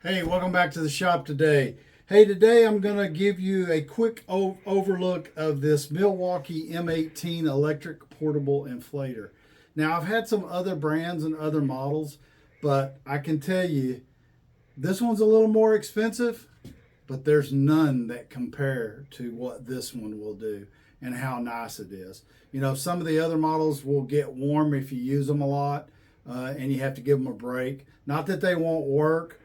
Hey, welcome back to the shop today. Hey, today I'm going to give you a quick overlook of this Milwaukee M18 electric portable inflator. Now, I've had some other brands and other models, but I can tell you this one's a little more expensive, but there's none that compare to what this one will do and how nice it is. You know, some of the other models will get warm if you use them a lot, and you have to give them a break. Not that they won't work,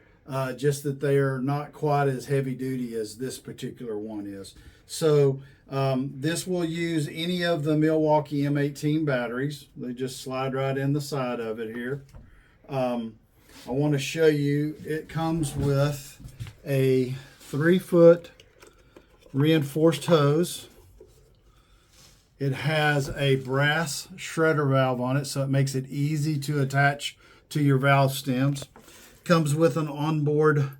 just that they are not quite as heavy duty as this particular one is. So this will use any of the Milwaukee M18 batteries. They just slide right in the side of it here. I want to show you, it comes with a 3-foot reinforced hose. It has a brass Schrader valve on it, so it makes it easy to attach to your valve stems. Comes with an onboard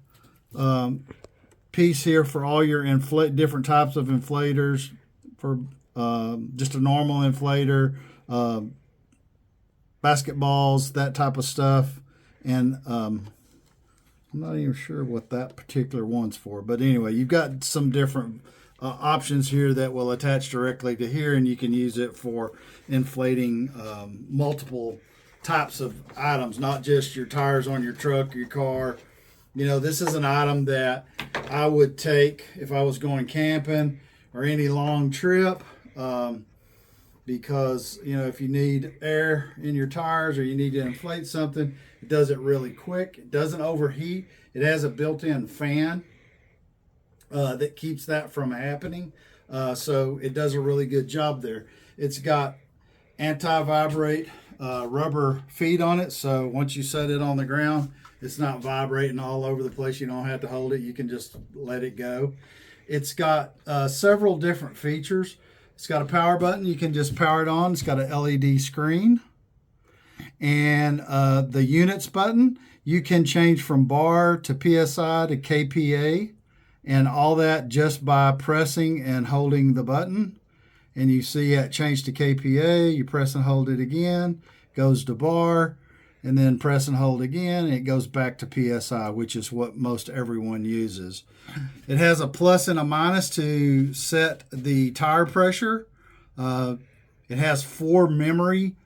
piece here for all your different types of inflators, for just a normal inflator, basketballs, that type of stuff. And I'm not even sure what that particular one's for, but anyway, you've got some different options here that will attach directly to here, and you can use it for inflating multiple types of items, not just your tires on your truck or your car. You know, this is an item that I would take if I was going camping or any long trip, because, you know, if you need air in your tires or you need to inflate something, it does it really quick. It doesn't overheat. It has a built-in fan that keeps that from happening. So it does a really good job there. It's got anti-vibrate rubber feet on it, so once you set it on the ground, it's not vibrating all over the place. You don't have to hold it. You can just let it go. It's got several different features. It's got a power button. You can just power it on. It's got an LED screen. And the units button, you can change from bar to PSI to KPA, and all that just by pressing and holding the button. And you see it changed to KPA. You press and hold it again, goes to bar, and then press and hold again, and it goes back to PSI, which is what most everyone uses. It has a plus and a minus to set the tire pressure. It has 4 memory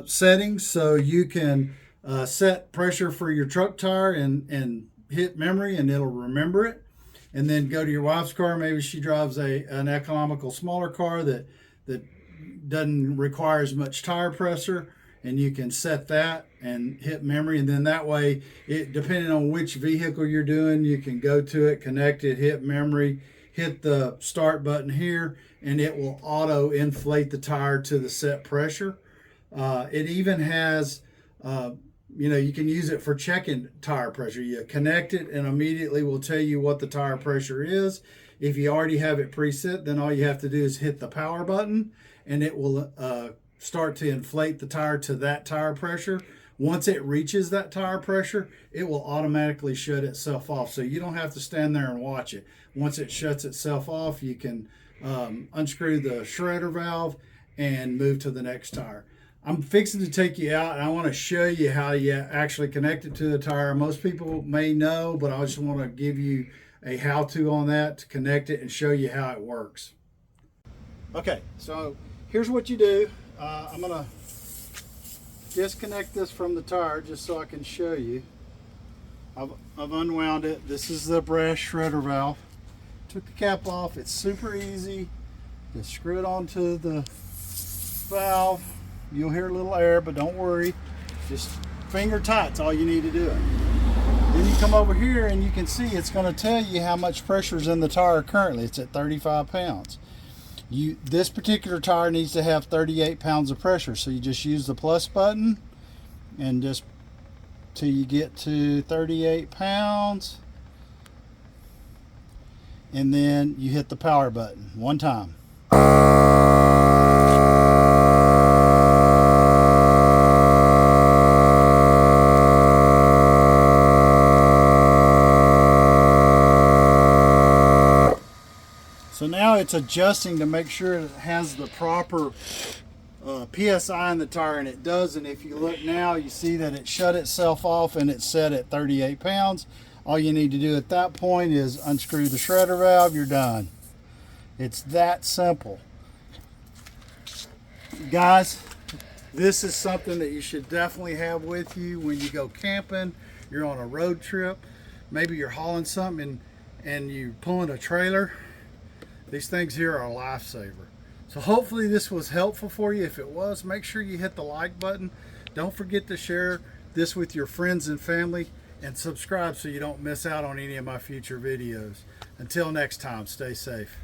settings, so you can set pressure for your truck tire and hit memory, and it'll remember it. And then go to your wife's car. Maybe she drives an economical smaller car that doesn't require as much tire pressure, and you can set that and hit memory. And then that way, depending on which vehicle you're doing, you can go to it, connect it, hit memory, hit the start button here, and it will auto inflate the tire to the set pressure. It even has you know, you can use it for checking tire pressure. You connect it and immediately will tell you what the tire pressure is. If you already have it preset, then all you have to do is hit the power button, and it will start to inflate the tire to that tire pressure. Once it reaches that tire pressure, it will automatically shut itself off. So you don't have to stand there and watch it. Once it shuts itself off, you can unscrew the Schrader valve and move to the next tire. I'm fixing to take you out, and I want to show you how you actually connect it to the tire. Most people may know, but I just want to give you a how-to on that to connect it and show you how it works. Okay, so here's what you do. I'm going to disconnect this from the tire just so I can show you. I've unwound it. This is the brass Schrader valve. Took the cap off. It's super easy. Just screw it onto the valve. You'll hear a little air, but don't worry. Just finger tight's all you need to do it. Then you come over here and you can see it's going to tell you how much pressure is in the tire currently. It's at 35 pounds. This particular tire needs to have 38 pounds of pressure, so you just use the plus button and just till you get to 38 pounds, and then you hit the power button one time. So now it's adjusting to make sure it has the proper PSI in the tire, and it does. And if you look now, you see that it shut itself off and it's set at 38 pounds. All you need to do at that point is unscrew the shredder valve. You're done. It's that simple. Guys, this is something that you should definitely have with you when you go camping, you're on a road trip, maybe you're hauling something and you're pulling a trailer. These things here are a lifesaver. So hopefully this was helpful for you. If it was, make sure you hit the like button. Don't forget to share this with your friends and family, and subscribe so you don't miss out on any of my future videos. Until next time, stay safe.